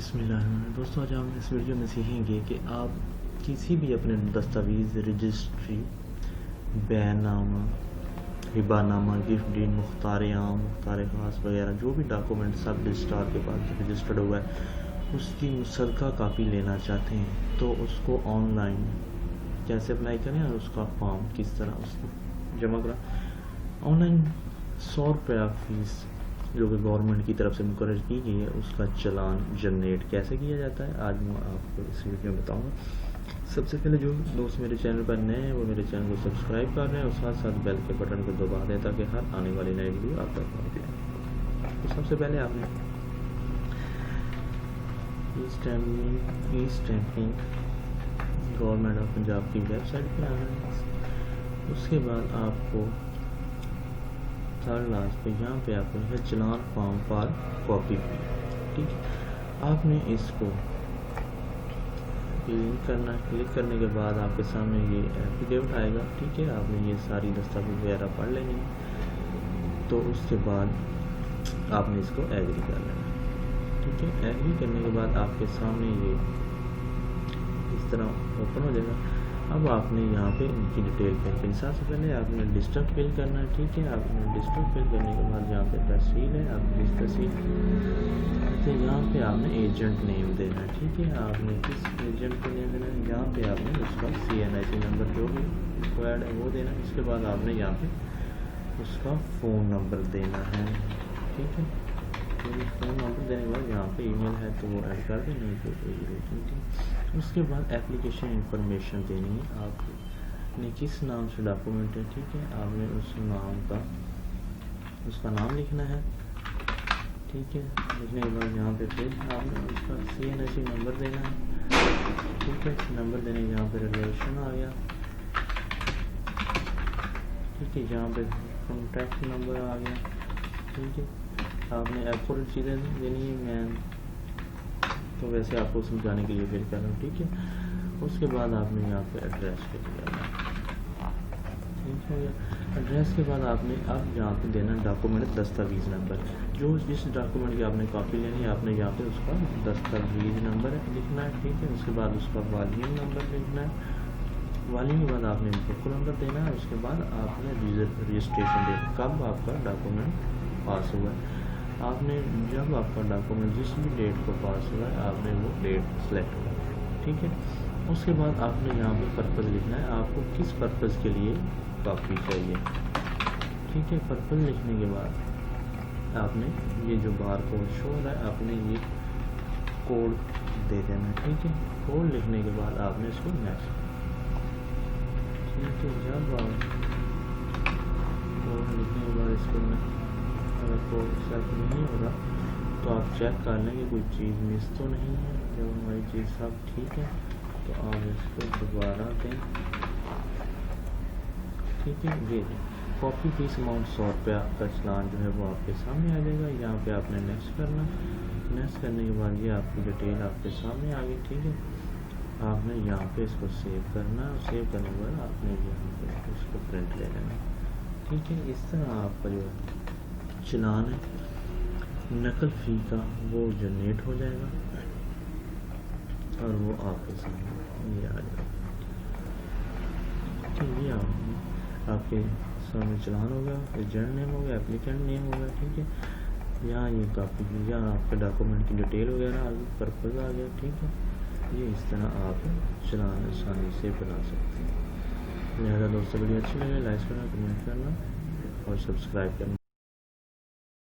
بسم اللہ الرحمن الرحیم۔ دوستوں آج ہم اس ویڈیو میں سیکھیں گے کہ آپ کسی بھی اپنے دستاویز، رجسٹری، بیان نامہ، ہبہ نامہ، گفٹ ڈیڈ، مختار عام، مختار خاص وغیرہ جو بھی ڈاکومنٹ سب رجسٹرار کے پاس رجسٹرڈ ہوا ہے اس کی مصدقہ کاپی لینا چاہتے ہیں تو اس کو آن لائن کیسے اپلائی کریں اور اس کا فارم کس طرح اس کو جمع کریں۔ آن لائن 100 روپیہ فیس جو کہ گورنمنٹ کی طرف سے مقرر کی گئی ہے اس کا چلان جنریٹ کیسے کیا جاتا ہے آج میں آپ کو اس ویڈیو میں بتاؤں گا۔ سب سے پہلے جو دوست میرے چینل پر نئے ہیں وہ میرے چینل کو سبسکرائب کر رہے ہیں اور ساتھ ساتھ بیل کے بٹن کو دبا دیں تاکہ ہر آنے والی نئی ویڈیو آپ تک پہنچ جائے۔ تو سب سے پہلے آپ نے ای اسٹیمپنگ گورنمنٹ آف پنجاب کی ویب سائٹ پہ آنا ہے۔ اس کے بعد آپ کو تھرڈ لاسٹ پہ یہاں پہ آپ کو ہے چلان فارم فار کاپی، ٹھیک ہے۔ آپ نے اس کو کلک کرنا ہے۔ کلک کرنے کے بعد آپ کے سامنے یہ ایفیڈیوٹ آئے گا، ٹھیک ہے۔ آپ نے یہ ساری دستاویز وغیرہ پڑھ لینی ہے تو اس کے بعد آپ نے اس کو ایگری کر لینا ہے، ٹھیک ہے۔ ایگری کرنے کے بعد آپ کے سامنے یہ اس طرح اوپن ہو جائے گا۔ اب آپ نے یہاں پہ ان کی ڈیٹیل فل کرنی۔ سب سے پہلے آپ نے ڈسٹرکٹ فل کرنا ہے، ٹھیک ہے۔ آپ نے ڈسٹرکٹ فل کرنے کے بعد یہاں پہ تحصیل ہے، آپ کس تحصیل تو یہاں پہ آپ نے ایجنٹ نیم دینا ہے، ٹھیک ہے۔ آپ نے کس ایجنٹ کو نیم دینا ہے، یہاں پہ آپ نے اس کا CNIC نمبر جو بھی ریکوائرڈ ہے وہ دینا ہے۔ اس کے بعد آپ نے یہاں پہ اس کا فون نمبر دینا ہے، ٹھیک ہے۔ فون نمبر دینے کے بعد یہاں پہ ای میل ہے تو وہ ایڈ کر دیں، نہیں تو کوئی ضرورت نہیں تھی۔ اس کے بعد اپلیکیشن انفارمیشن دینی ہے، آپ نے کس نام سے ڈاکومنٹ ہے، ٹھیک ہے۔ آپ نے اس نام کا اس کا نام لکھنا ہے، ٹھیک ہے۔ لکھنے کے بعد یہاں پہ پھر آپ نے اس کا CNIC نمبر دینا ہے، ٹھیک ہے۔ نمبر دینے کے یہاں پہ ریلیشن آ گیا، ٹھیک ہے۔ یہاں پہ کانٹیکٹ نمبر آ گیا، ٹھیک ہے۔ آپ نے ایکوریٹ چیزیں دینی ہے، میں تو ویسے آپ کو سمجھانے کے لیے فل کر رہا ہوں، ٹھیک ہے۔ اس کے بعد آپ نے یہاں پہ ایڈریس پہ دیا، ٹھیک ہو گیا۔ ایڈریس کے بعد آپ نے اب یہاں پہ دینا ڈاکومنٹ دستاویز نمبر، جو جس ڈاکومنٹ کی آپ نے کاپی لینی ہے آپ نے یہاں پہ اس کا دستاویز نمبر لکھنا ہے، ٹھیک ہے۔ اس کے بعد اس کا والیوم نمبر لکھنا ہے، والیوم کے بعد آپ نے بک نمبر دینا ہے۔ اس کے بعد آپ نے رجسٹریشن ڈیٹ، کب آپ کا ڈاکومنٹ پاس ہوا ہے۔ آپ نے جب آپ کا ڈاکومنٹ جس بھی ڈیٹ کو پاس ہوا ہے آپ نے وہ ڈیٹ سلیکٹ کرنا، ٹھیک ہے۔ اس کے بعد آپ نے یہاں پہ پرپز لکھنا ہے، آپ کو کس پرپز کے لیے کاپی چاہیے، ٹھیک ہے۔ پرپز لکھنے کے بعد آپ نے یہ جو بار کوڈ شو ہو رہا ہے آپ نے یہ کوڈ دے دینا، ٹھیک ہے۔ کوڈ لکھنے کے بعد آپ نے اس کو نیکسٹ، ٹھیک ہے۔ جب آپ کوڈ لکھنے کے بعد اس کو اگر کوڈ ایکسیپٹ نہیں ہوگا تو آپ چیک کر لیں گے کوئی چیز مس تو نہیں ہے۔ جب ہماری چیز سب ٹھیک ہے تو آپ اس کو دوبارہ دیں، ٹھیک ہے۔ یہ کاپی فیس اماؤنٹ 100 روپیہ کا چلان جو ہے وہ آپ کے سامنے آ جائے گا۔ یہاں پہ آپ نے نیکسٹ کرنا، نیکسٹ کرنے کے بعد یہ آپ کی ڈیٹیل آپ کے سامنے آ گئی، ٹھیک ہے۔ آپ نے یہاں پہ اس کو سیو کرنا، سیو کرنے کے بعد آپ نے یہاں پہ اس کو پرنٹ لے لینا، ٹھیک ہے۔ اس طرح آپ کا جو چلان ہے نقل فی کا وہ جنریٹ ہو جائے گا اور وہ آپ کے سامنے یہ آ جائے گا، ٹھیک ہے۔ یہ آپ کے سامنے چلان ہوگا، ایجنٹ نیم ہوگا، اپلیکینٹ نیم ہوگا، ٹھیک ہے۔ یہاں یہ کاپی یہاں آپ کے ڈاکومنٹ کی ڈیٹیل وغیرہ آ گئی، پرپز آ گیا، ٹھیک ہے۔ یہ اس طرح آپ چلان آسانی سے بنا سکتے ہیں۔ لہٰذا دوستوں ویڈیو اچھی لگے لائک کرنا، کمنٹ کرنا اور سبسکرائب کرنا۔